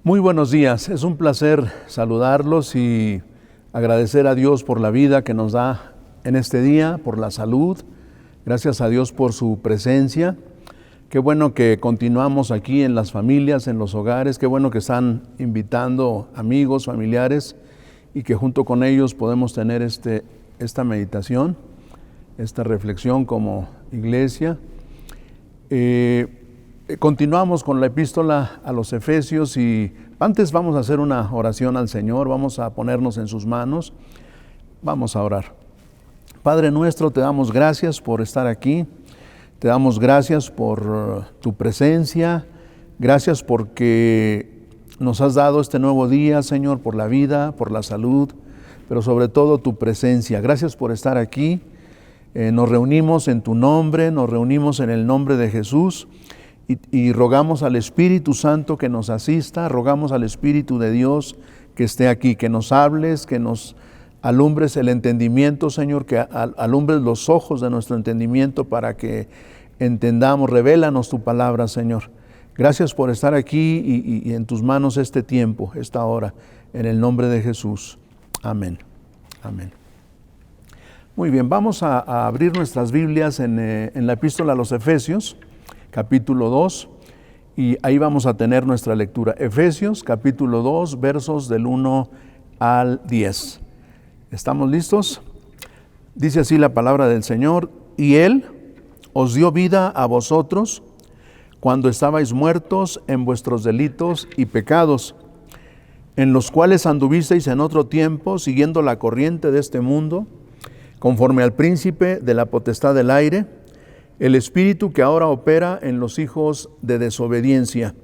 Muy buenos días, es un placer saludarlos y agradecer a Dios por la vida que nos da en este día, por la salud, gracias a Dios por su presencia. Qué bueno que continuamos aquí en las familias, en los hogares, qué bueno que están invitando amigos, familiares y que junto con ellos podemos tener esta meditación, esta reflexión como iglesia. Continuamos con la epístola a los Efesios y antes vamos a hacer una oración al Señor, vamos a ponernos en sus manos, vamos a orar. Padre nuestro, te damos gracias por estar aquí, te damos gracias por tu presencia, gracias porque nos has dado este nuevo día, Señor, por la vida, por la salud, pero sobre todo tu presencia. Gracias por estar aquí, nos reunimos en tu nombre, nos reunimos en el nombre de Jesús. Y rogamos al Espíritu Santo que nos asista, rogamos al Espíritu de Dios que esté aquí, que nos hables, que nos alumbres el entendimiento, Señor, que alumbres los ojos de nuestro entendimiento para que entendamos, revélanos tu palabra, Señor. Gracias por estar aquí y en tus manos este tiempo, esta hora, en el nombre de Jesús. Amén. Amén. Muy bien, vamos a abrir nuestras Biblias en la epístola a los Efesios, capítulo 2, y ahí vamos a tener nuestra lectura. Efesios, capítulo 2, versos del 1 al 10. ¿Estamos listos? Dice así la palabra del Señor: y Él os dio vida a vosotros cuando estabais muertos en vuestros delitos y pecados, en los cuales anduvisteis en otro tiempo, siguiendo la corriente de este mundo, conforme al príncipe de la potestad del aire, el espíritu que ahora opera en los hijos de desobediencia,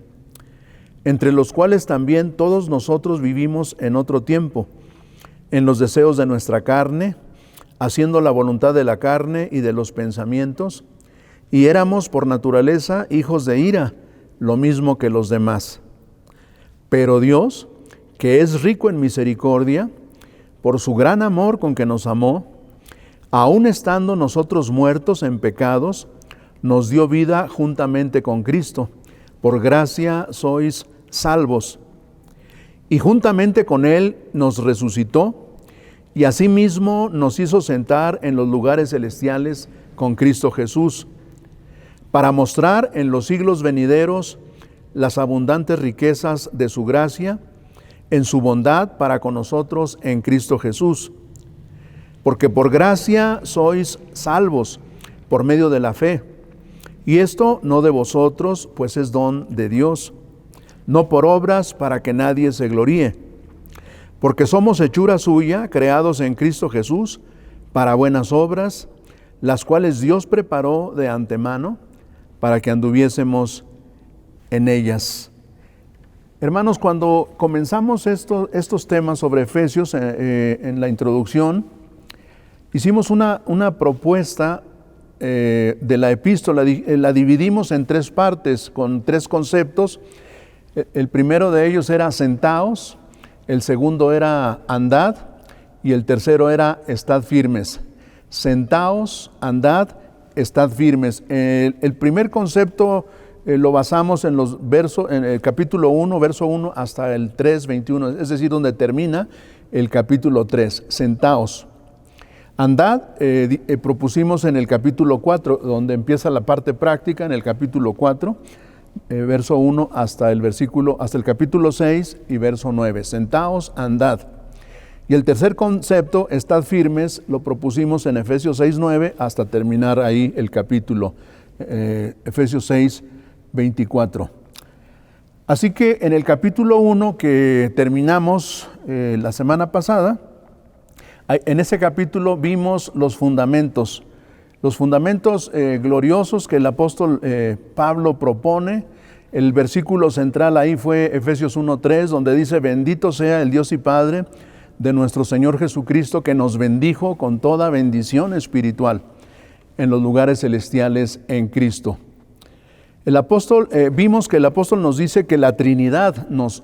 entre los cuales también todos nosotros vivimos en otro tiempo, en los deseos de nuestra carne, haciendo la voluntad de la carne y de los pensamientos, y éramos por naturaleza hijos de ira, lo mismo que los demás. Pero Dios, que es rico en misericordia, por su gran amor con que nos amó, aun estando nosotros muertos en pecados, nos dio vida juntamente con Cristo. Por gracia sois salvos. Y juntamente con Él nos resucitó, y asimismo nos hizo sentar en los lugares celestiales con Cristo Jesús, para mostrar en los siglos venideros las abundantes riquezas de su gracia, en su bondad para con nosotros en Cristo Jesús. Porque por gracia sois salvos, por medio de la fe. Y esto no de vosotros, pues es don de Dios, no por obras para que nadie se gloríe. Porque somos hechura suya, creados en Cristo Jesús, para buenas obras, las cuales Dios preparó de antemano, para que anduviésemos en ellas. Hermanos, cuando comenzamos estos temas sobre Efesios en la introducción, hicimos una propuesta de la epístola, la dividimos en tres partes con tres conceptos. El primero de ellos era sentaos, el segundo era andad y el tercero era estad firmes. Sentaos, andad, estad firmes. El primer concepto lo basamos en en el capítulo 1, verso 1 hasta el 3, 21, es decir, donde termina el capítulo 3, sentaos. Andad, propusimos en el capítulo 4, donde empieza la parte práctica, en el capítulo 4, verso 1 hasta el capítulo 6 y verso 9. Sentaos, andad. Y el tercer concepto, estad firmes, lo propusimos en Efesios 6, 9, hasta terminar ahí el capítulo, Efesios 6, 24. Así que en el capítulo 1 que terminamos la semana pasada, en ese capítulo vimos los fundamentos gloriosos que el apóstol Pablo propone. El versículo central ahí fue Efesios 1:3, donde dice: bendito sea el Dios y Padre de nuestro Señor Jesucristo, que nos bendijo con toda bendición espiritual en los lugares celestiales en Cristo. Vimos que el apóstol nos dice que la Trinidad nos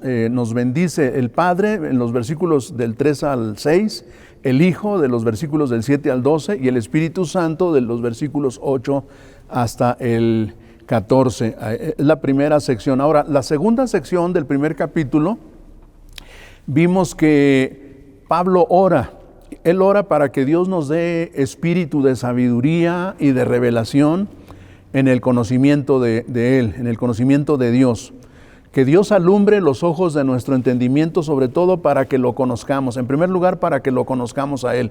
bendice: el Padre en los versículos del 3 al 6, el Hijo de los versículos del 7 al 12 y el Espíritu Santo de los versículos 8 hasta el 14. Es la primera sección. Ahora, la segunda sección del primer capítulo, vimos que Pablo ora. Él ora para que Dios nos dé espíritu de sabiduría y de revelación en el conocimiento de Él, en el conocimiento de Dios. Que Dios alumbre los ojos de nuestro entendimiento, sobre todo para que lo conozcamos. En primer lugar, para que lo conozcamos a Él.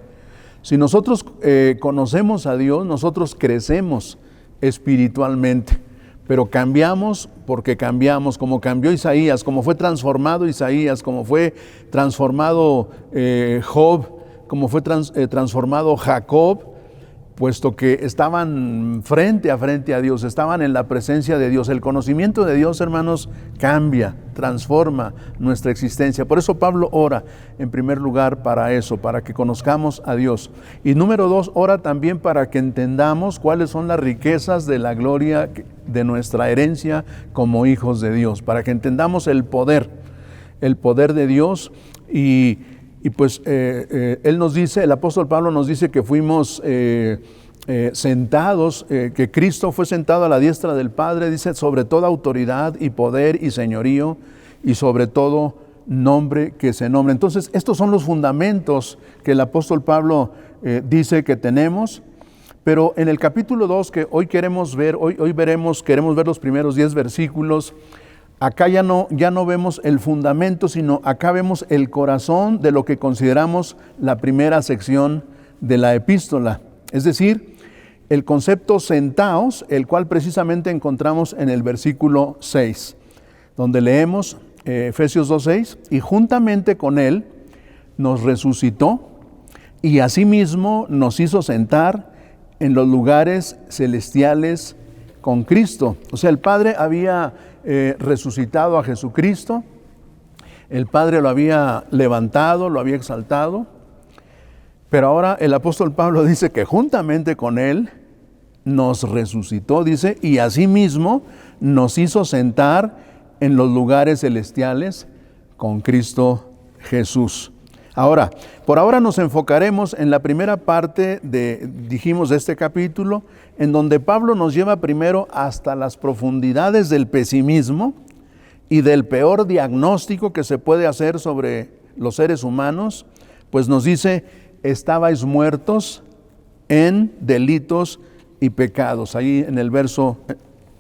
Si nosotros conocemos a Dios, nosotros crecemos espiritualmente, pero cambiamos porque cambiamos, como cambió Isaías, como fue transformado Isaías, como fue transformado Job, como fue transformado Jacob, puesto que estaban frente a Dios, estaban en la presencia de Dios. El conocimiento de Dios, hermanos, cambia, transforma nuestra existencia. Por eso Pablo ora, en primer lugar, para eso, para que conozcamos a Dios. Y número 2, ora también para que entendamos cuáles son las riquezas de la gloria de nuestra herencia como hijos de Dios, para que entendamos el poder de Dios. Y pues él nos dice, el apóstol Pablo nos dice que fuimos sentados, que Cristo fue sentado a la diestra del Padre, dice, sobre toda autoridad y poder y señorío y sobre todo nombre que se nombre. Entonces, estos son los fundamentos que el apóstol Pablo dice que tenemos, pero en el capítulo 2 que hoy queremos ver, queremos ver los primeros 10 versículos. Acá ya no vemos el fundamento, sino acá vemos el corazón de lo que consideramos la primera sección de la epístola. Es decir, el concepto sentaos, el cual precisamente encontramos en el versículo 6, donde leemos Efesios 2:6, y juntamente con Él nos resucitó y asimismo nos hizo sentar en los lugares celestiales con Cristo. O sea, el Padre había resucitado a Jesucristo, el Padre lo había levantado, lo había exaltado, pero ahora el apóstol Pablo dice que juntamente con Él nos resucitó, dice, y asimismo nos hizo sentar en los lugares celestiales con Cristo Jesús. Ahora, por ahora nos enfocaremos en la primera parte de este capítulo, en donde Pablo nos lleva primero hasta las profundidades del pesimismo y del peor diagnóstico que se puede hacer sobre los seres humanos, pues nos dice, estabais muertos en delitos y pecados, ahí en el verso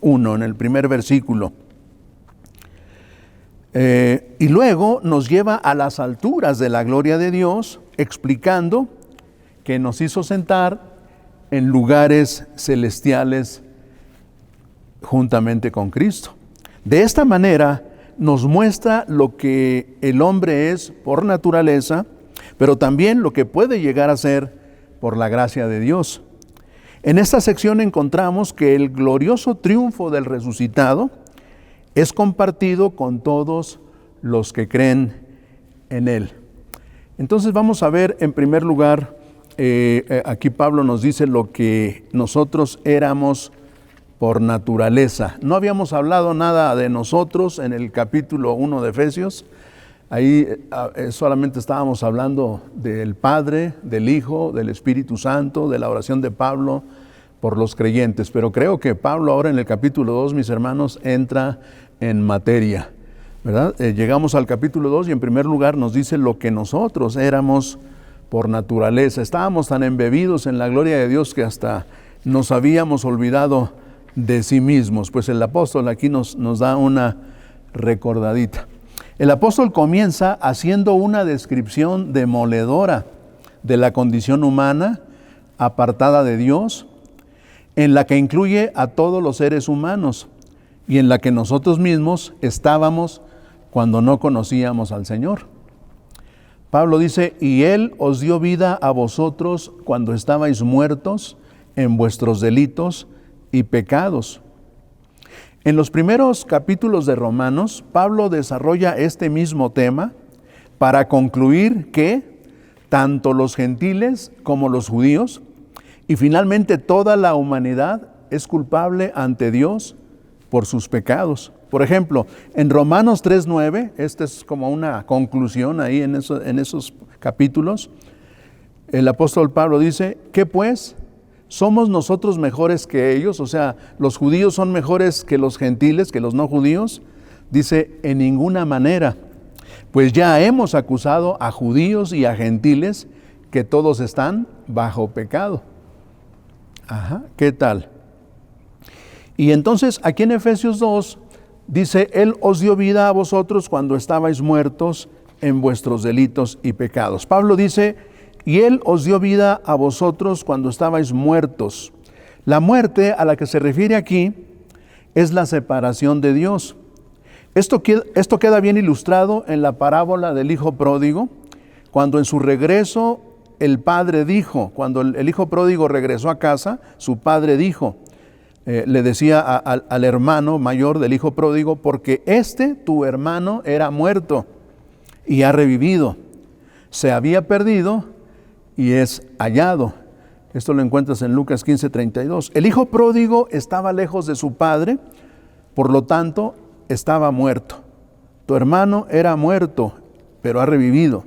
1, en el primer versículo. Y luego nos lleva a las alturas de la gloria de Dios, explicando que nos hizo sentar en lugares celestiales juntamente con Cristo. De esta manera nos muestra lo que el hombre es por naturaleza, pero también lo que puede llegar a ser por la gracia de Dios. En esta sección encontramos que el glorioso triunfo del resucitado es compartido con todos los que creen en Él. Entonces vamos a ver en primer lugar, aquí Pablo nos dice lo que nosotros éramos por naturaleza. No habíamos hablado nada de nosotros en el capítulo 1 de Efesios. Ahí solamente estábamos hablando del Padre, del Hijo, del Espíritu Santo, de la oración de Pablo por los creyentes. Pero creo que Pablo ahora en el capítulo 2, mis hermanos, entra en materia, ¿verdad? Llegamos al capítulo 2 y en primer lugar nos dice lo que nosotros éramos por naturaleza. Estábamos tan embebidos en la gloria de Dios que hasta nos habíamos olvidado de sí mismos. Pues el apóstol aquí nos da una recordadita. El apóstol comienza haciendo una descripción demoledora de la condición humana apartada de Dios, en la que incluye a todos los seres humanos y en la que nosotros mismos estábamos cuando no conocíamos al Señor. Pablo dice, y Él os dio vida a vosotros cuando estabais muertos en vuestros delitos y pecados. En los primeros capítulos de Romanos, Pablo desarrolla este mismo tema para concluir que tanto los gentiles como los judíos y finalmente toda la humanidad es culpable ante Dios por sus pecados. Por ejemplo, en Romanos 3:9, esta es como una conclusión ahí en esos capítulos, el apóstol Pablo dice, ¿qué pues? ¿Somos nosotros mejores que ellos? O sea, ¿los judíos son mejores que los gentiles, que los no judíos? Dice, en ninguna manera, pues ya hemos acusado a judíos y a gentiles que todos están bajo pecado. Ajá, ¿qué tal? Y entonces aquí en Efesios 2 dice, Él os dio vida a vosotros cuando estabais muertos en vuestros delitos y pecados. Pablo dice, y Él os dio vida a vosotros cuando estabais muertos. La muerte a la que se refiere aquí es la separación de Dios. Esto queda bien ilustrado en la parábola del hijo pródigo, cuando en su regreso el padre dijo, cuando el hijo pródigo regresó a casa, su padre dijo, le decía al hermano mayor del hijo pródigo, porque tu hermano, era muerto y ha revivido, se había perdido y es hallado. Esto lo encuentras en Lucas 15:32. El hijo pródigo estaba lejos de su padre, por lo tanto, estaba muerto. Tu hermano era muerto, pero ha revivido.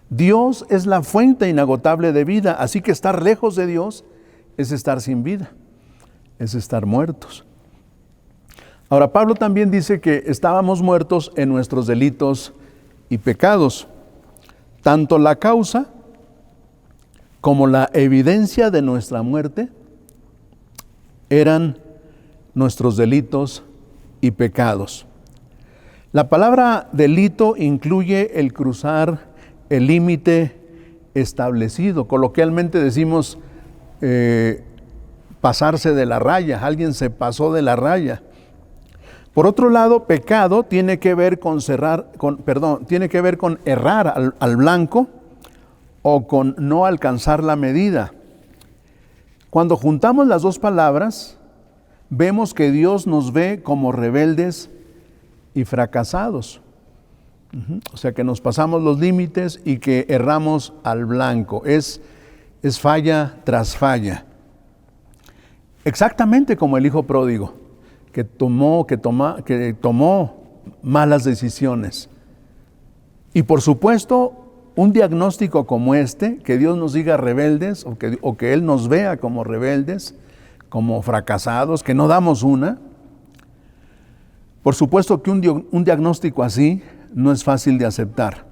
Dios es la fuente inagotable de vida, así que estar lejos de Dios es estar sin vida, es estar muertos. Ahora, Pablo también dice que estábamos muertos en nuestros delitos y pecados. Tanto la causa como la evidencia de nuestra muerte eran nuestros delitos y pecados. La palabra delito incluye el cruzar el límite establecido. Coloquialmente decimos pasarse de la raya. Alguien se pasó de la raya. Por otro lado, pecado tiene que ver con errar al blanco o con no alcanzar la medida. Cuando juntamos las dos palabras, vemos que Dios nos ve como rebeldes y fracasados. O sea, que nos pasamos los límites y que erramos al blanco. Es falla tras falla. Exactamente como el hijo pródigo, que tomó malas decisiones. Y por supuesto, un diagnóstico como que Dios nos diga rebeldes o que Él nos vea como rebeldes, como fracasados, que no damos una. Por supuesto que un diagnóstico así no es fácil de aceptar,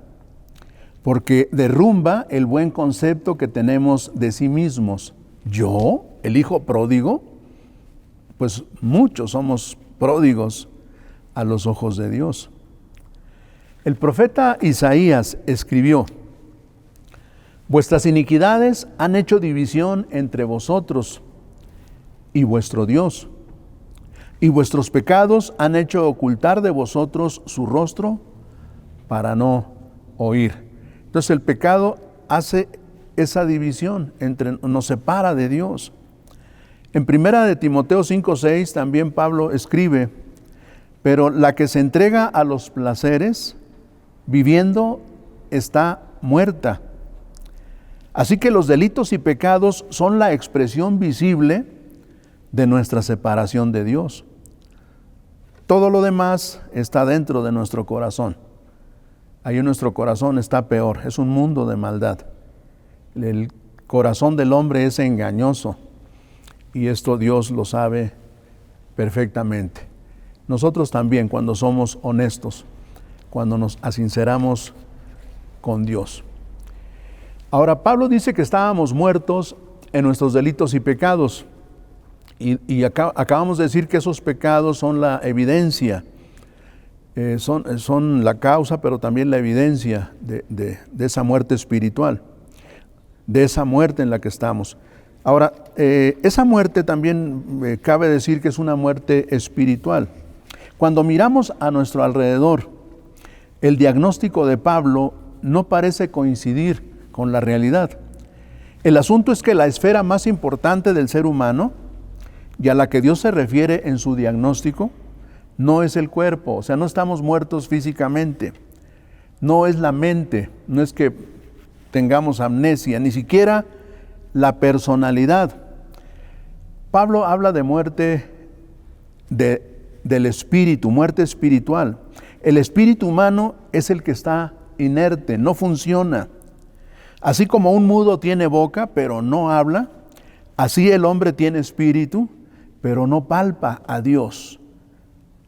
porque derrumba el buen concepto que tenemos de sí mismos. ¿Yo, el hijo pródigo? Pues muchos somos pródigos a los ojos de Dios. El profeta Isaías escribió, vuestras iniquidades han hecho división entre vosotros y vuestro Dios, y vuestros pecados han hecho ocultar de vosotros su rostro para no oír. Entonces el pecado hace esa división, nos separa de Dios. En 1 Timoteo 5:6 también Pablo escribe, pero la que se entrega a los placeres, viviendo, está muerta. Así que los delitos y pecados son la expresión visible de nuestra separación de Dios. Todo lo demás está dentro de nuestro corazón. Ahí en nuestro corazón está peor, es un mundo de maldad. El corazón del hombre es engañoso y esto Dios lo sabe perfectamente. Nosotros también, cuando somos honestos, cuando nos asinceramos con Dios. Ahora, Pablo dice que estábamos muertos en nuestros delitos y pecados. Y acabamos de decir que esos pecados son la evidencia, son la causa, pero también la evidencia de esa muerte espiritual, de esa muerte en la que estamos. Ahora, esa muerte también cabe decir que es una muerte espiritual. Cuando miramos a nuestro alrededor, el diagnóstico de Pablo no parece coincidir con la realidad. El asunto es que la esfera más importante del ser humano, y a la que Dios se refiere en su diagnóstico, no es el cuerpo, o sea, no estamos muertos físicamente, no es la mente, no es que tengamos amnesia, ni siquiera la personalidad. Pablo habla de muerte del espíritu, muerte espiritual. El espíritu humano es el que está inerte, no funciona. Así como un mudo tiene boca, pero no habla, Así el hombre tiene espíritu, pero no palpa a Dios.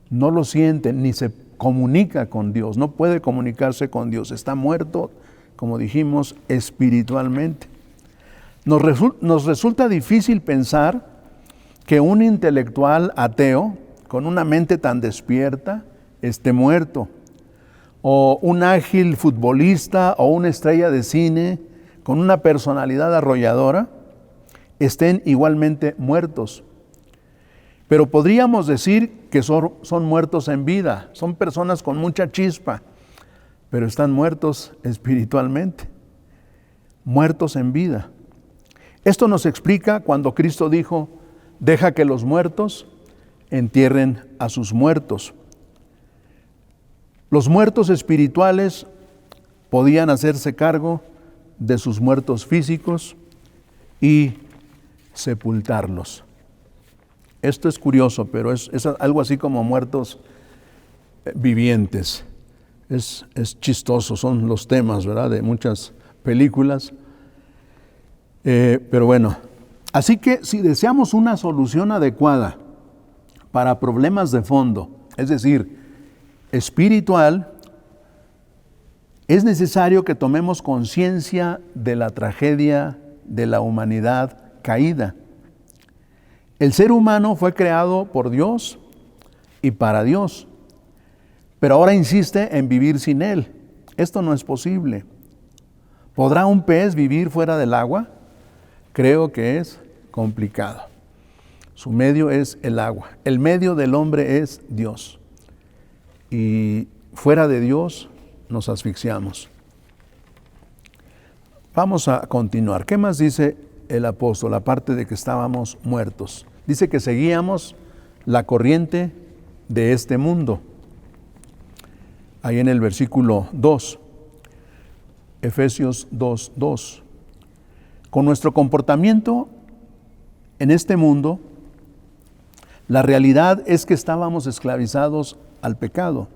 No lo siente, ni se comunica con Dios. No puede comunicarse con Dios. Está muerto, como dijimos, espiritualmente. Nos resulta difícil pensar que un intelectual ateo, con una mente tan despierta, esté muerto. O un ágil futbolista o una estrella de cine, con una personalidad arrolladora, estén igualmente muertos. Pero podríamos decir que son muertos en vida, son personas con mucha chispa, pero están muertos espiritualmente, muertos en vida. Esto nos explica cuando Cristo dijo: deja que los muertos entierren a sus muertos. Los muertos espirituales podían hacerse cargo de sus muertos físicos y sepultarlos. Esto es curioso, pero es algo así como muertos vivientes. Es chistoso, son los temas, ¿verdad?, de muchas películas. Pero bueno, así que si deseamos una solución adecuada para problemas de fondo, es decir, espiritual, es necesario que tomemos conciencia de la tragedia de la humanidad caída. El ser humano fue creado por Dios y para Dios, pero ahora insiste en vivir sin Él. Esto no es posible. ¿Podrá un pez vivir fuera del agua? Creo que es complicado. Su medio es el agua. El medio del hombre es Dios. Y fuera de Dios nos asfixiamos. Vamos a continuar. ¿Qué más dice el apóstol, aparte de que estábamos muertos? Dice que seguíamos la corriente de este mundo. Ahí en el versículo 2, Efesios 2:2. Con nuestro comportamiento en este mundo, la realidad es que estábamos esclavizados al pecado.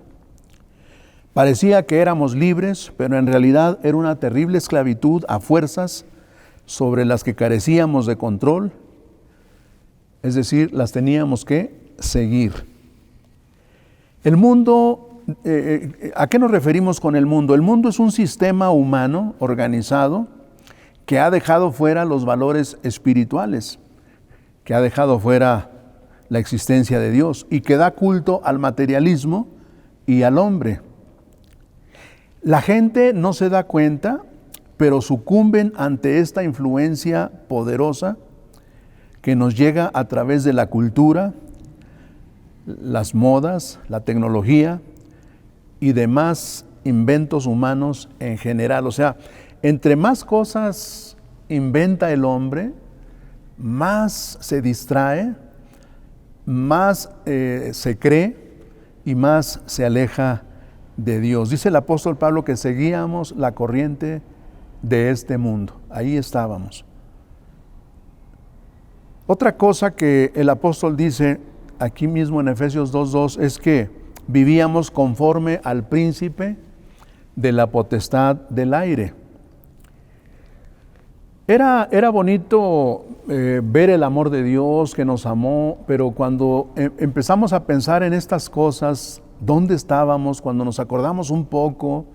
Parecía que éramos libres, pero en realidad era una terrible esclavitud a fuerzas sobre las que carecíamos de control, es decir, las teníamos que seguir. El mundo, ¿a qué nos referimos con el mundo? El mundo es un sistema humano organizado que ha dejado fuera los valores espirituales, que ha dejado fuera la existencia de Dios y que da culto al materialismo y al hombre. La gente no se da cuenta, pero sucumben ante esta influencia poderosa que nos llega a través de la cultura, las modas, la tecnología y demás inventos humanos en general. O sea, entre más cosas inventa el hombre, más se distrae, más se cree y más se aleja de Dios. Dice el apóstol Pablo que seguíamos la corriente de este mundo. Ahí estábamos. Otra cosa que el apóstol dice aquí mismo en Efesios 2:2 es que vivíamos conforme al príncipe de la potestad del aire. Era bonito ver el amor de Dios que nos amó, pero cuando empezamos a pensar en estas cosas, ¿dónde estábamos? Cuando nos acordamos un poco,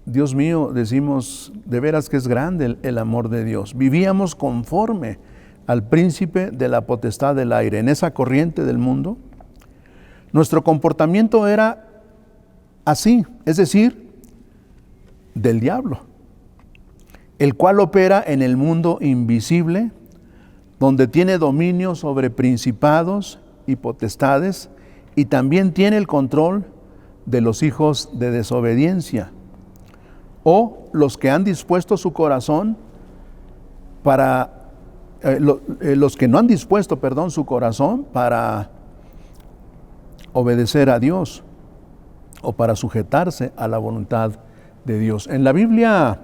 Dios mío, decimos, de veras que es grande el amor de Dios. Vivíamos conforme al príncipe de la potestad del aire, en esa corriente del mundo. Nuestro comportamiento era así, es decir, del diablo, el cual opera en el mundo invisible, donde tiene dominio sobre principados y potestades, y también tiene el control de los hijos de desobediencia, o los que han dispuesto su corazón para, los que no han dispuesto, su corazón para obedecer a Dios, o para sujetarse a la voluntad de Dios. En la Biblia,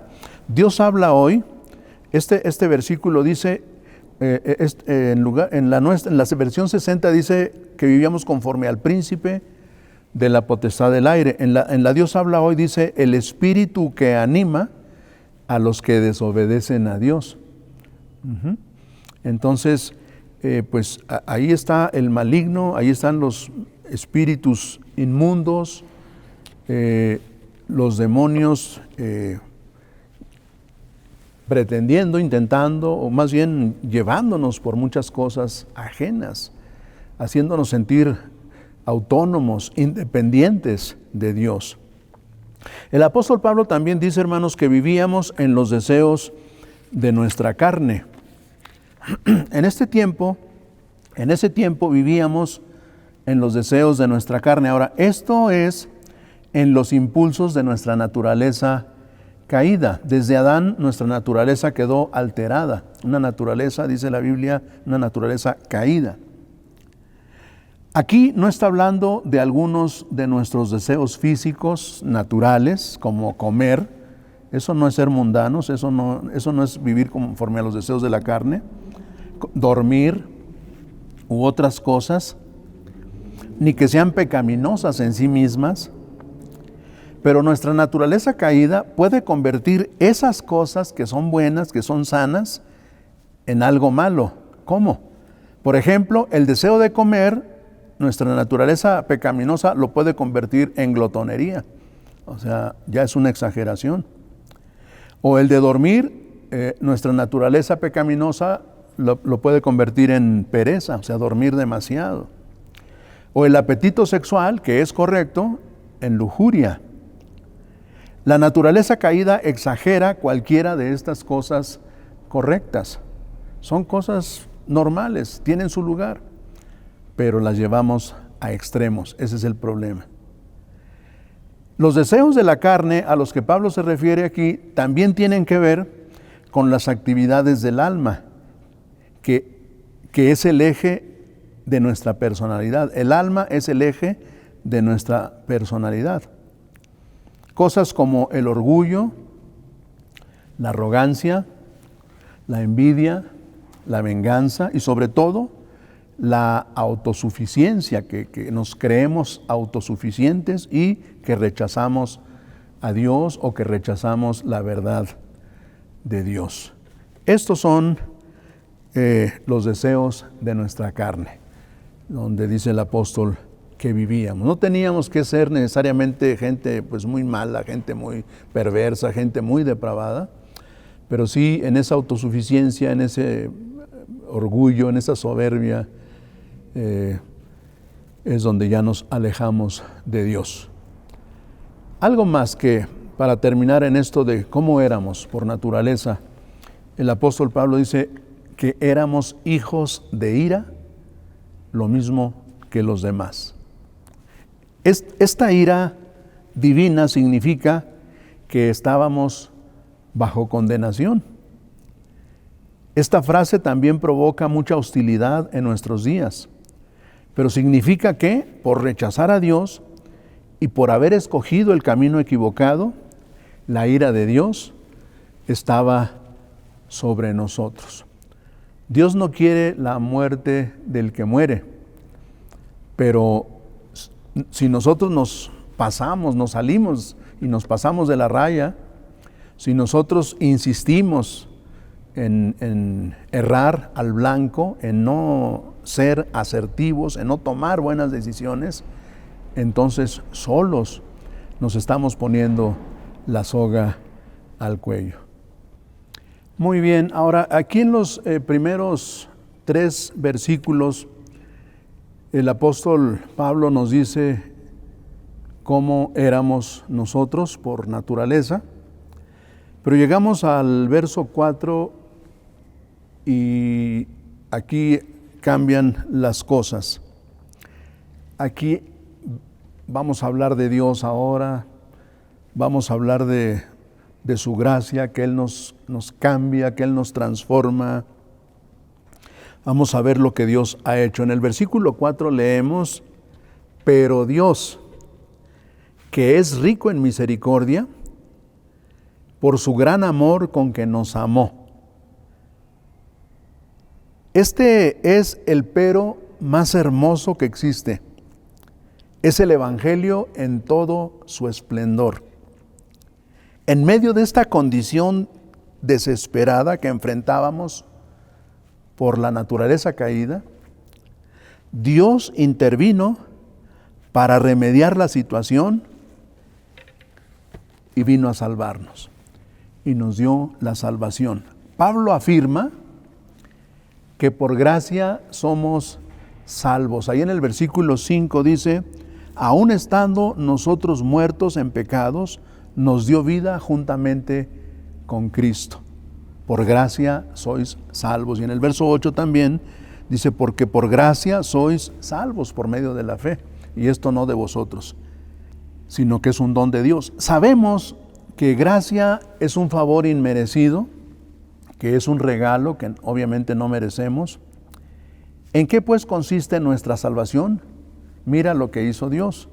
Dios habla hoy, este versículo dice, en la versión 60 dice que vivíamos conforme al príncipe de la potestad del aire. En la Dios habla hoy dice, el espíritu que anima a los que desobedecen a Dios. Entonces, pues ahí está el maligno, ahí están los espíritus inmundos, los demonios pretendiendo, intentando, o más bien llevándonos por muchas cosas ajenas, haciéndonos sentir autónomos, independientes de Dios. El apóstol Pablo también dice, hermanos, que vivíamos en los deseos de nuestra carne. En ese tiempo vivíamos en los deseos de nuestra carne. Ahora, esto es en los impulsos de nuestra naturaleza caída. Desde Adán nuestra naturaleza quedó alterada. Una naturaleza, dice la Biblia, una naturaleza caída. Aquí no está hablando de algunos de nuestros deseos físicos naturales, como comer. Eso no es ser mundanos, eso no es vivir conforme a los deseos de la carne. Dormir u otras cosas, ni que sean pecaminosas en sí mismas. Pero nuestra naturaleza caída puede convertir esas cosas que son buenas, que son sanas, en algo malo. ¿Cómo? Por ejemplo, el deseo de comer, nuestra naturaleza pecaminosa lo puede convertir en glotonería. O sea, ya es una exageración. O el de dormir, nuestra naturaleza pecaminosa lo puede convertir en pereza, o sea, dormir demasiado. O el apetito sexual, que es correcto, en lujuria. La naturaleza caída exagera cualquiera de estas cosas correctas. Son cosas normales, tienen su lugar, pero las llevamos a extremos. Ese es el problema. Los deseos de la carne a los que Pablo se refiere aquí también tienen que ver con las actividades del alma, que es el eje de nuestra personalidad. El alma es el eje de nuestra personalidad. Cosas como el orgullo, la arrogancia, la envidia, la venganza y sobre todo la autosuficiencia, que nos creemos autosuficientes y que rechazamos a Dios o que rechazamos la verdad de Dios. Estos son los deseos de nuestra carne, donde dice el apóstol que vivíamos. No teníamos que ser necesariamente gente pues muy mala, gente muy perversa, gente muy depravada, pero sí en esa autosuficiencia, en ese orgullo, en esa soberbia, es donde ya nos alejamos de Dios. Algo más que para terminar en esto de cómo éramos por naturaleza, el apóstol Pablo dice que éramos hijos de ira, lo mismo que los demás. Esta ira divina significa que estábamos bajo condenación. Esta frase también provoca mucha hostilidad en nuestros días, pero significa que por rechazar a Dios y por haber escogido el camino equivocado, la ira de Dios estaba sobre nosotros. Dios no quiere la muerte del que muere, pero si nosotros nos salimos y nos pasamos de la raya, si nosotros insistimos en errar al blanco, en no ser asertivos, en no tomar buenas decisiones, entonces solos nos estamos poniendo la soga al cuello. Muy bien, ahora aquí en los primeros 3 versículos, el apóstol Pablo nos dice cómo éramos nosotros por naturaleza, pero llegamos al verso 4 y aquí cambian las cosas. Aquí vamos a hablar de Dios ahora, vamos a hablar de su gracia, que Él nos cambia, que Él nos transforma. Vamos a ver lo que Dios ha hecho. En el versículo 4 leemos, pero Dios, que es rico en misericordia, por su gran amor con que nos amó. Este es el pero más hermoso que existe. Es el Evangelio en todo su esplendor. En medio de esta condición desesperada que enfrentábamos, por la naturaleza caída, Dios intervino para remediar la situación y vino a salvarnos y nos dio la salvación. Pablo afirma que por gracia somos salvos. Ahí en el versículo 5 dice: aun estando nosotros muertos en pecados, nos dio vida juntamente con Cristo. Por gracia sois salvos. Y en el verso 8 también dice: porque por gracia sois salvos por medio de la fe. Y esto no de vosotros, sino que es un don de Dios. Sabemos que gracia es un favor inmerecido, que es un regalo que obviamente no merecemos. ¿En qué pues consiste nuestra salvación? Mira lo que hizo Dios.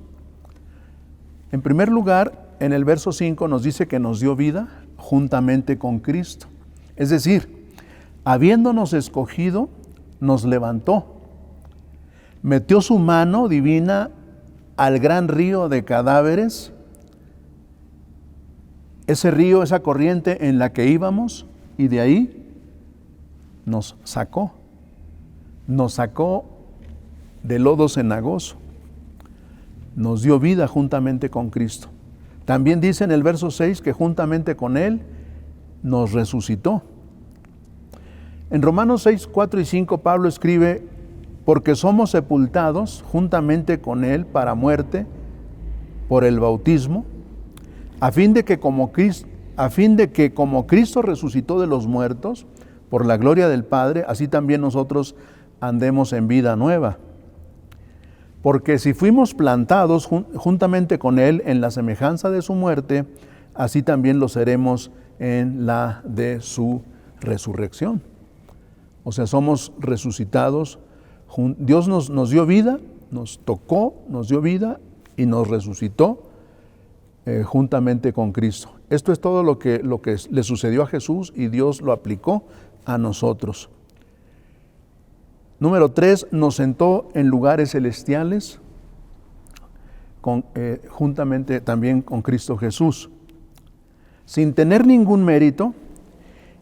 En primer lugar, en el verso 5 nos dice que nos dio vida juntamente con Cristo. Es decir, habiéndonos escogido, nos levantó. Metió su mano divina al gran río de cadáveres. Ese río, esa corriente en la que íbamos, y de ahí nos sacó. Nos sacó del lodo cenagoso. Nos dio vida juntamente con Cristo. También dice en el verso 6 que juntamente con Él nos resucitó. En Romanos 6, 4 y 5 Pablo escribe: porque somos sepultados juntamente con Él para muerte por el bautismo, a fin de que como Cristo resucitó de los muertos por la gloria del Padre, así también nosotros andemos en vida nueva. Porque si fuimos plantados juntamente con Él en la semejanza de su muerte, así también lo seremos en la de su resurrección. O sea, somos resucitados. Dios nos dio vida, nos tocó, nos dio vida y nos resucitó juntamente con Cristo. Esto es todo lo que le sucedió a Jesús y Dios lo aplicó a nosotros. Número 3, nos sentó en lugares celestiales juntamente también con Cristo Jesús. Sin tener ningún mérito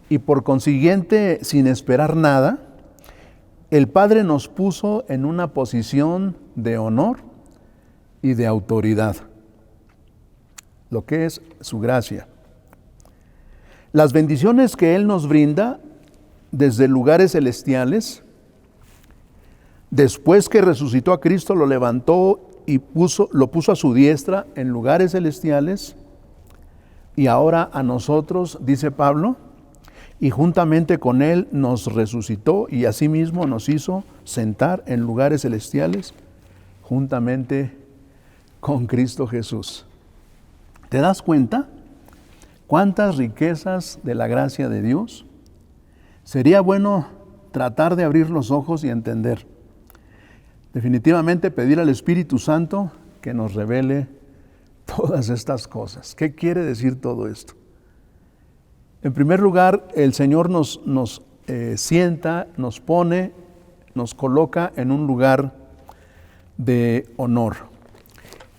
y por consiguiente sin esperar nada, el Padre nos puso en una posición de honor y de autoridad, lo que es su gracia. Las bendiciones que Él nos brinda desde lugares celestiales, después que resucitó a Cristo, lo levantó y lo puso a su diestra en lugares celestiales, y ahora a nosotros, dice Pablo, y juntamente con Él nos resucitó y asimismo nos hizo sentar en lugares celestiales juntamente con Cristo Jesús. ¿Te das cuenta cuántas riquezas de la gracia de Dios? Sería bueno tratar de abrir los ojos y entender. Definitivamente pedir al Espíritu Santo que nos revele todas estas cosas. ¿Qué quiere decir todo esto? En primer lugar, el Señor nos sienta, nos pone, nos coloca en un lugar de honor.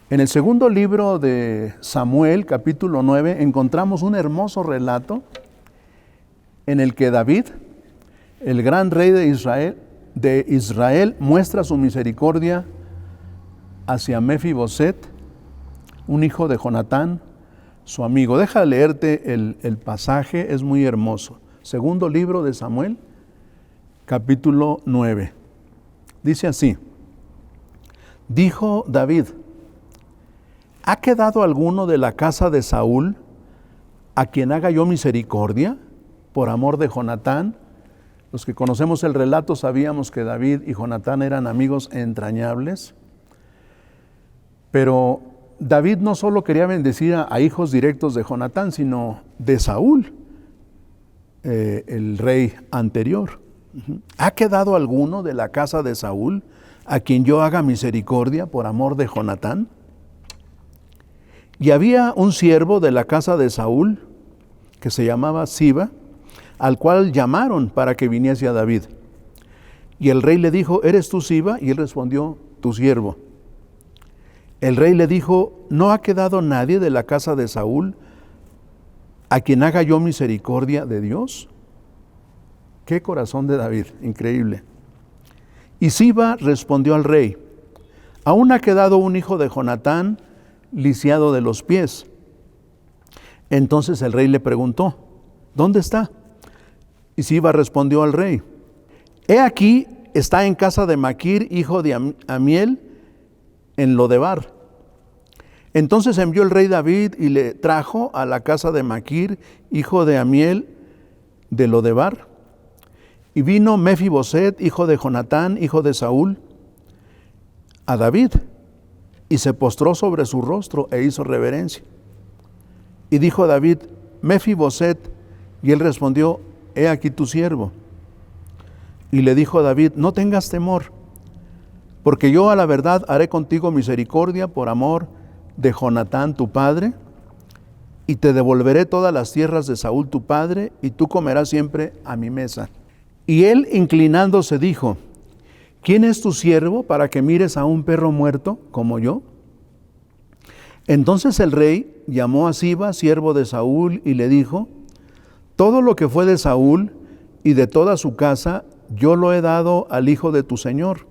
En el segundo libro de Samuel, capítulo 9, encontramos un hermoso relato en el que David, el gran rey de Israel, muestra su misericordia hacia Mefiboset, un hijo de Jonatán, su amigo. Deja leerte el pasaje, es muy hermoso. Segundo libro de Samuel, capítulo 9. Dice así: dijo David: ¿ha quedado alguno de la casa de Saúl a quien haga yo misericordia por amor de Jonatán? Los que conocemos el relato sabíamos que David y Jonatán eran amigos entrañables, pero David no solo quería bendecir a hijos directos de Jonatán, sino de Saúl, el rey anterior. ¿Ha quedado alguno de la casa de Saúl a quien yo haga misericordia por amor de Jonatán? Y había un siervo de la casa de Saúl que se llamaba Siba, al cual llamaron para que viniese a David. Y el rey le dijo: ¿eres tú Siba? Y él respondió: tu siervo. El rey le dijo: ¿no ha quedado nadie de la casa de Saúl a quien haga yo misericordia de Dios? Qué corazón de David, increíble. Y Siba respondió al rey: aún ha quedado un hijo de Jonatán lisiado de los pies. Entonces el rey le preguntó: ¿dónde está? Y Siba respondió al rey: he aquí, está en casa de Maquir, hijo de Amiel, en Lodebar. Entonces envió el rey David y le trajo a la casa de Maquir, hijo de Amiel, de Lodebar. Y vino Mefiboset, hijo de Jonatán, hijo de Saúl, a David, y se postró sobre su rostro e hizo reverencia. Y dijo David: Mefiboset. Y él respondió: he aquí tu siervo. Y le dijo David: no tengas temor, porque yo a la verdad haré contigo misericordia por amor de Jonatán tu padre, y te devolveré todas las tierras de Saúl tu padre, y tú comerás siempre a mi mesa. Y él, inclinándose, dijo: ¿quién es tu siervo para que mires a un perro muerto como yo? Entonces el rey llamó a Siba, siervo de Saúl, y le dijo: todo lo que fue de Saúl y de toda su casa, yo lo he dado al hijo de tu señor.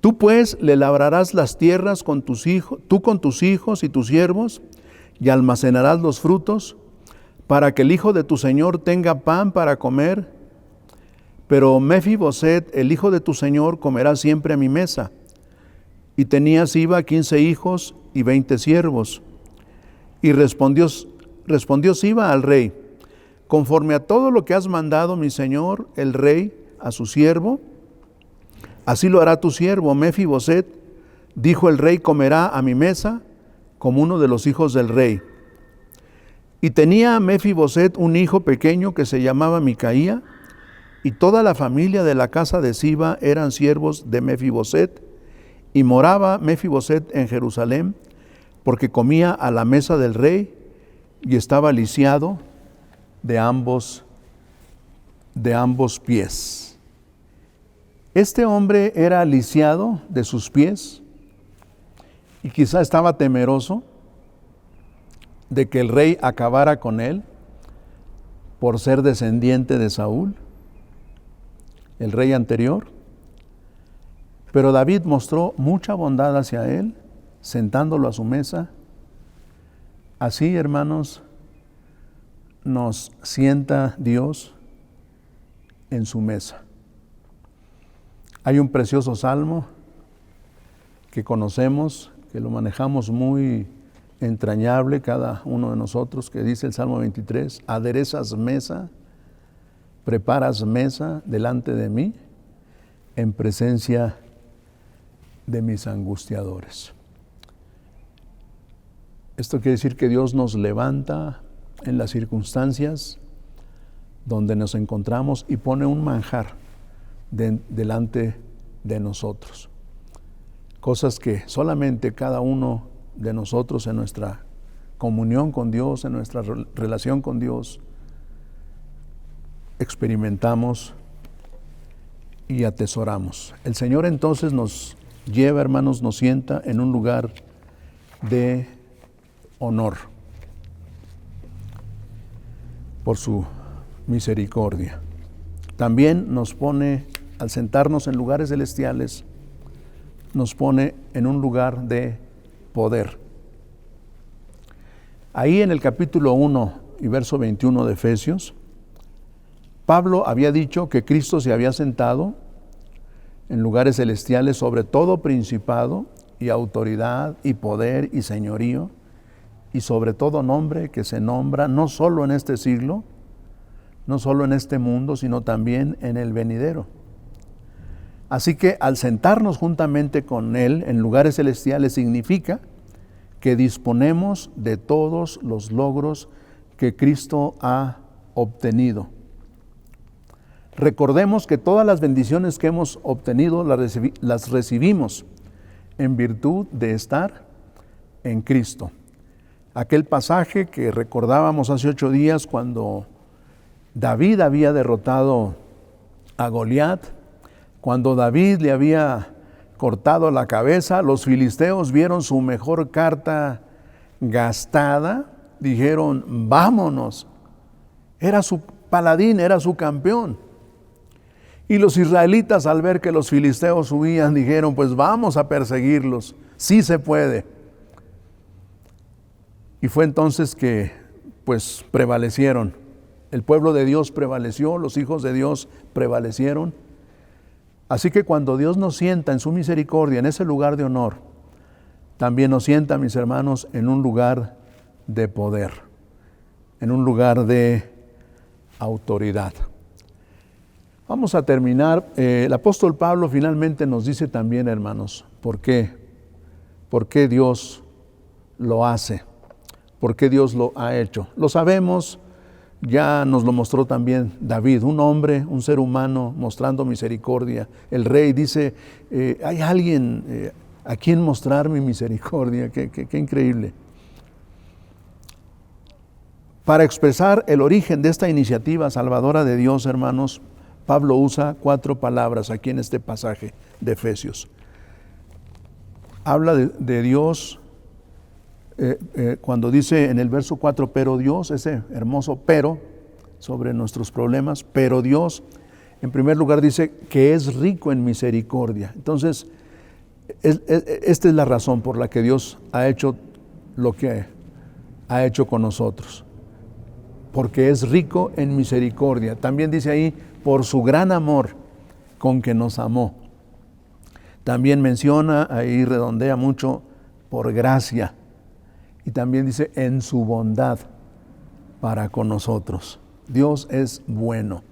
Tú pues le labrarás las tierras con tus hijos, tú con tus hijos y tus siervos, y almacenarás los frutos, para que el hijo de tu señor tenga pan para comer. Pero Mefiboset, el hijo de tu señor, comerá siempre a mi mesa. Y tenía Siba 15 hijos y 20 siervos. Y respondió Siba al rey: conforme a todo lo que has mandado mi señor, el rey, a su siervo, así lo hará tu siervo Mefiboset. Dijo el rey: comerá a mi mesa como uno de los hijos del rey. Y tenía Mefiboset un hijo pequeño que se llamaba Micaía, y toda la familia de la casa de Siba eran siervos de Mefiboset, y moraba Mefiboset en Jerusalén, porque comía a la mesa del rey, y estaba lisiado de ambos pies. Este hombre era lisiado de sus pies y quizá estaba temeroso de que el rey acabara con él por ser descendiente de Saúl, el rey anterior. Pero David mostró mucha bondad hacia él, sentándolo a su mesa. Así, hermanos, nos sienta Dios en su mesa. Hay un precioso salmo que conocemos, que lo manejamos muy entrañable cada uno de nosotros, que dice el Salmo 23: aderezas mesa, preparas mesa delante de mí, en presencia de mis angustiadores. Esto quiere decir que Dios nos levanta en las circunstancias donde nos encontramos y pone un manjar delante de nosotros. Cosas que solamente cada uno de nosotros en nuestra comunión con Dios, en nuestra relación con Dios, experimentamos y atesoramos. El Señor entonces nos lleva, hermanos, nos sienta en un lugar de honor por su misericordia. También nos pone, al sentarnos en lugares celestiales, nos pone en un lugar de poder. Ahí en el capítulo 1 y verso 21 de Efesios, Pablo había dicho que Cristo se había sentado en lugares celestiales sobre todo principado y autoridad y poder y señorío, y sobre todo nombre que se nombra no solo en este siglo, no solo en este mundo, sino también en el venidero. Así que al sentarnos juntamente con Él en lugares celestiales significa que disponemos de todos los logros que Cristo ha obtenido. Recordemos que todas las bendiciones que hemos obtenido las recibimos en virtud de estar en Cristo. Aquel pasaje que recordábamos hace 8 días cuando David había derrotado a Goliat, cuando David le había cortado la cabeza, los filisteos vieron su mejor carta gastada, dijeron: vámonos. Era su paladín, era su campeón. Y los israelitas, al ver que los filisteos huían, dijeron, pues vamos a perseguirlos, sí se puede. Y fue entonces que pues prevalecieron. El pueblo de Dios prevaleció, los hijos de Dios prevalecieron. Así que cuando Dios nos sienta en su misericordia, en ese lugar de honor, también nos sienta, mis hermanos, en un lugar de poder, en un lugar de autoridad. Vamos a terminar. El apóstol Pablo finalmente nos dice también, hermanos, ¿por qué? ¿Por qué Dios lo hace? ¿Por qué Dios lo ha hecho? Lo sabemos, ya nos lo mostró también David, un hombre, un ser humano mostrando misericordia. El rey dice, hay alguien a quien mostrar mi misericordia, qué increíble. Para expresar el origen de esta iniciativa salvadora de Dios, hermanos, Pablo usa 4 palabras aquí en este pasaje de Efesios. Habla de Dios cuando dice en el verso 4, pero Dios, ese hermoso pero sobre nuestros problemas, pero Dios, en primer lugar dice que es rico en misericordia. Entonces, esta es la razón por la que Dios ha hecho lo que ha hecho con nosotros, porque es rico en misericordia. También dice ahí, por su gran amor con que nos amó. También menciona, ahí redondea mucho, por gracia. Y también dice, en su bondad para con nosotros. Dios es bueno.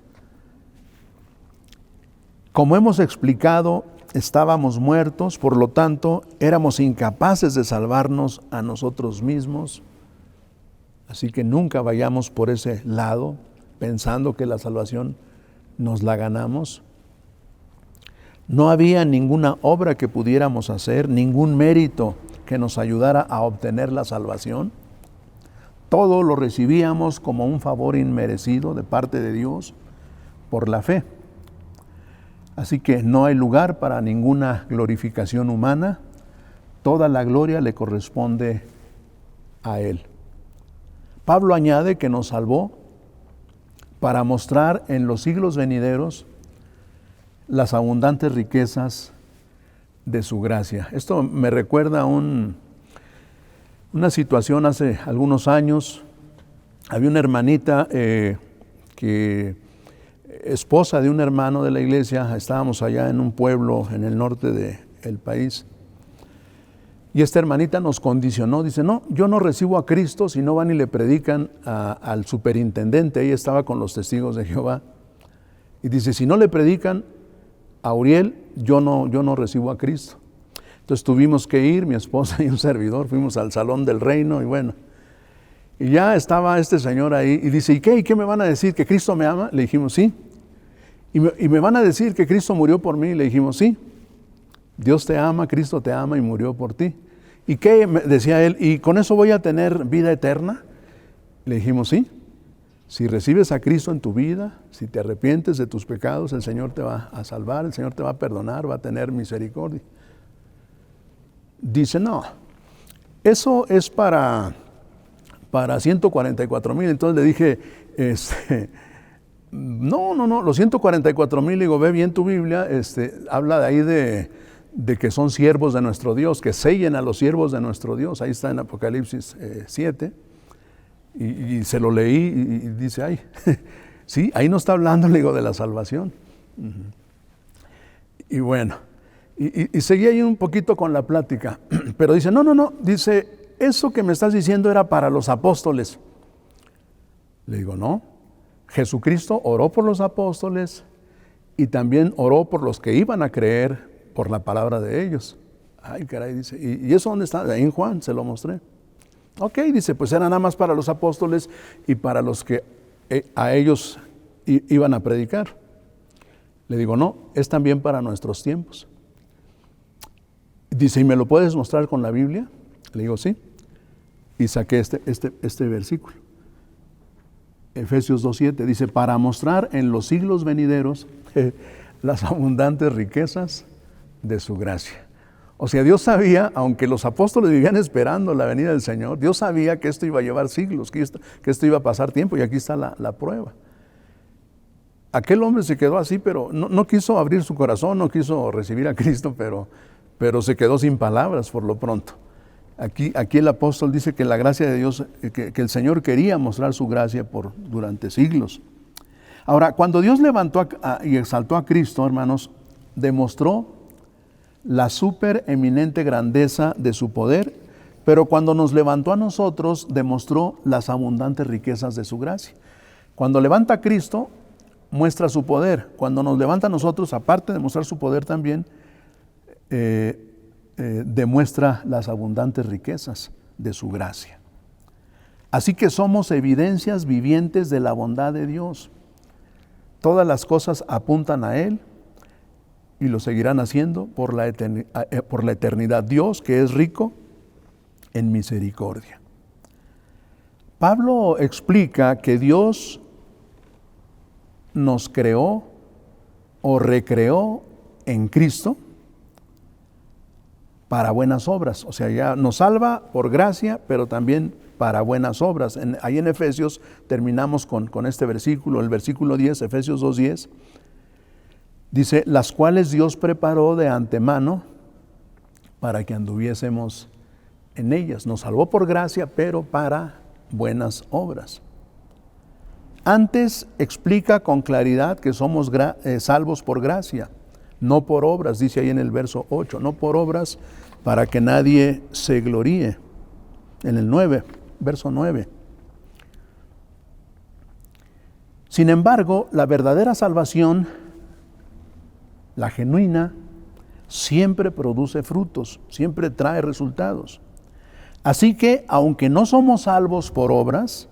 Como hemos explicado, estábamos muertos, por lo tanto, éramos incapaces de salvarnos a nosotros mismos. Así que nunca vayamos por ese lado, pensando que la salvación nos la ganamos. No había ninguna obra que pudiéramos hacer, ningún mérito que nos ayudara a obtener la salvación. Todo lo recibíamos como un favor inmerecido de parte de Dios por la fe. Así que no hay lugar para ninguna glorificación humana. Toda la gloria le corresponde a Él. Pablo añade que nos salvó para mostrar en los siglos venideros las abundantes riquezas de su gracia. Esto me recuerda a una situación hace algunos años. Había una hermanita esposa de un hermano de la iglesia. Estábamos allá en un pueblo en el norte del país. Y esta hermanita nos condicionó, dice, no, yo no recibo a Cristo si no van y le predican al superintendente. Ella estaba con los testigos de Jehová. Y dice, si no le predican a Uriel, yo no recibo a Cristo. Entonces tuvimos que ir, mi esposa y un servidor, fuimos al salón del reino y bueno. Y ya estaba este señor ahí y dice, ¿y qué me van a decir? ¿Que Cristo me ama? Le dijimos, sí. ¿Y me van a decir que Cristo murió por mí? Le dijimos, sí. Dios te ama, Cristo te ama y murió por ti. ¿Y qué? Decía él, ¿y con eso voy a tener vida eterna? Le dijimos, sí. Si recibes a Cristo en tu vida, si te arrepientes de tus pecados, el Señor te va a salvar, el Señor te va a perdonar, va a tener misericordia. Dice, no, eso es para 144,000. Entonces le dije, no, los 144,000, digo, ve bien tu Biblia, habla de ahí de que son siervos de nuestro Dios, que sellen a los siervos de nuestro Dios. Ahí está en Apocalipsis 7. Y se lo leí y dice, ay, sí, ahí no está hablando, le digo, de la salvación. Y bueno, y seguí ahí un poquito con la plática, pero dice, no, dice, eso que me estás diciendo era para los apóstoles. Le digo, no, Jesucristo oró por los apóstoles y también oró por los que iban a creer por la palabra de ellos. Ay, caray, dice, ¿y eso dónde está? Ahí en Juan, se lo mostré. Ok, dice, pues era nada más para los apóstoles y para los que a ellos iban a predicar. Le digo, no, es también para nuestros tiempos. Dice, ¿y me lo puedes mostrar con la Biblia? Le digo, sí. Y saqué este versículo. Efesios 2:7 dice, para mostrar en los siglos venideros las abundantes riquezas de su gracia. O sea, Dios sabía, aunque los apóstoles vivían esperando la venida del Señor, Dios sabía que esto iba a llevar siglos, que esto iba a pasar tiempo, y aquí está la prueba. Aquel hombre se quedó así, pero no quiso abrir su corazón, no quiso recibir a Cristo, pero se quedó sin palabras por lo pronto. Aquí el apóstol dice que la gracia de Dios, que el Señor quería mostrar su gracia durante siglos. Ahora, cuando Dios levantó y exaltó a Cristo, hermanos, demostró la supereminente grandeza de su poder, pero cuando nos levantó a nosotros, demostró las abundantes riquezas de su gracia. Cuando levanta a Cristo, muestra su poder. Cuando nos levanta a nosotros, aparte de mostrar su poder también, demuestra las abundantes riquezas de su gracia. Así que somos evidencias vivientes de la bondad de Dios. Todas las cosas apuntan a Él y lo seguirán haciendo por la eternidad. Dios, que es rico en misericordia. Pablo explica que Dios nos creó o recreó en Cristo para buenas obras. O sea, ya nos salva por gracia, pero también para buenas obras. Ahí en Efesios terminamos con este versículo, el versículo 10, Efesios 2:10. Dice, las cuales Dios preparó de antemano para que anduviésemos en ellas. Nos salvó por gracia, pero para buenas obras. Antes explica con claridad que somos salvos por gracia, no por obras, dice ahí en el verso 8, no por obras para que nadie se gloríe. En el 9, verso 9. Sin embargo, la verdadera salvación, la genuina, siempre produce frutos, siempre trae resultados. Así que, aunque no somos salvos por obras,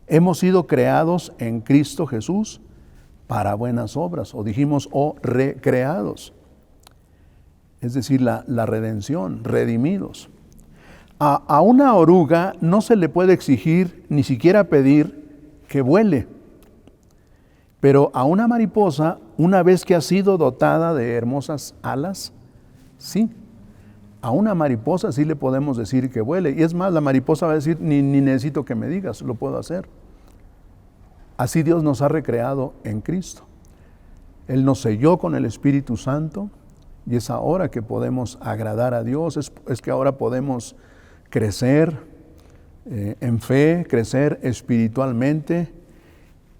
hemos sido creados en Cristo Jesús para buenas obras, o dijimos, recreados. Es decir, la redención, redimidos. A una oruga no se le puede exigir, ni siquiera pedir, que vuele. Pero a una mariposa, una vez que ha sido dotada de hermosas alas, sí. A una mariposa sí le podemos decir que vuele. Y es más, la mariposa va a decir, ni necesito que me digas, lo puedo hacer. Así Dios nos ha recreado en Cristo. Él nos selló con el Espíritu Santo y es ahora que podemos agradar a Dios, es que ahora podemos crecer en fe, crecer espiritualmente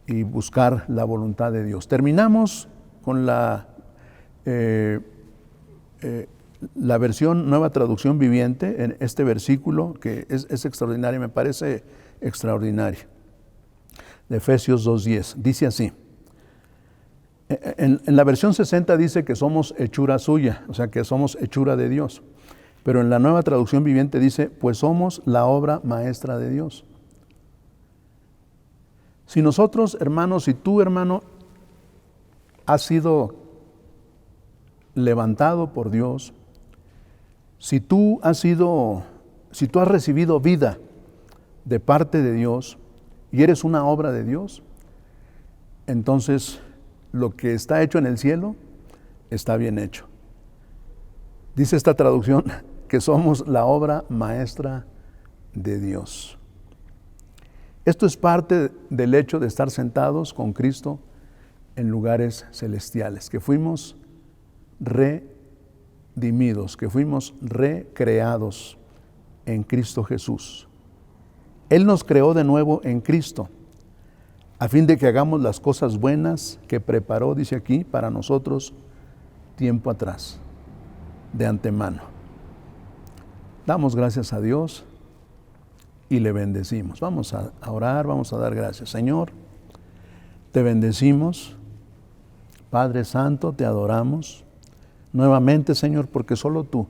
y buscar la voluntad de Dios. Terminamos con la versión Nueva Traducción Viviente en este versículo que es extraordinario, me parece extraordinario. De Efesios 2:10, dice así. En la versión 60 dice que somos hechura suya, o sea que somos hechura de Dios. Pero en la Nueva Traducción Viviente dice, pues somos la obra maestra de Dios. Si nosotros, hermanos, si tú, hermano, has sido levantado por Dios, si tú has recibido vida de parte de Dios y eres una obra de Dios, entonces lo que está hecho en el cielo está bien hecho. Dice esta traducción que somos la obra maestra de Dios. Esto es parte del hecho de estar sentados con Cristo en lugares celestiales, que fuimos redimidos, que fuimos recreados en Cristo Jesús. Él nos creó de nuevo en Cristo, a fin de que hagamos las cosas buenas que preparó, dice aquí, para nosotros tiempo atrás, de antemano. Damos gracias a Dios y le bendecimos. Vamos a orar, vamos a dar gracias. Señor, te bendecimos. Padre Santo, te adoramos. Nuevamente, Señor, porque solo tú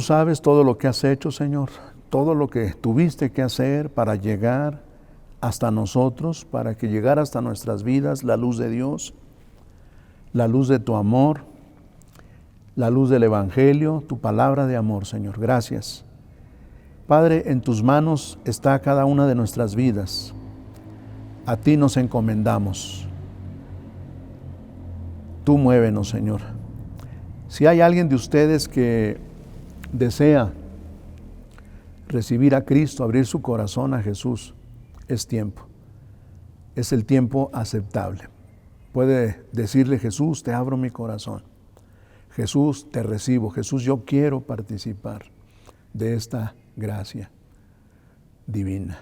sabes todo lo que has hecho, Señor, todo lo que tuviste que hacer para llegar hasta nosotros, para que llegara hasta nuestras vidas la luz de Dios, la luz de tu amor, la luz del Evangelio, tu palabra de amor, Señor. Gracias. Padre, en tus manos está cada una de nuestras vidas. A ti nos encomendamos. Tú muévenos, Señor. Si hay alguien de ustedes que desea recibir a Cristo, abrir su corazón a Jesús, es tiempo. es el tiempo aceptable. Puede decirle: Jesús, te abro mi corazón. Jesús, te recibo. Jesús, yo quiero participar de esta gracia divina.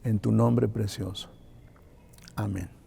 En tu nombre precioso. Amén.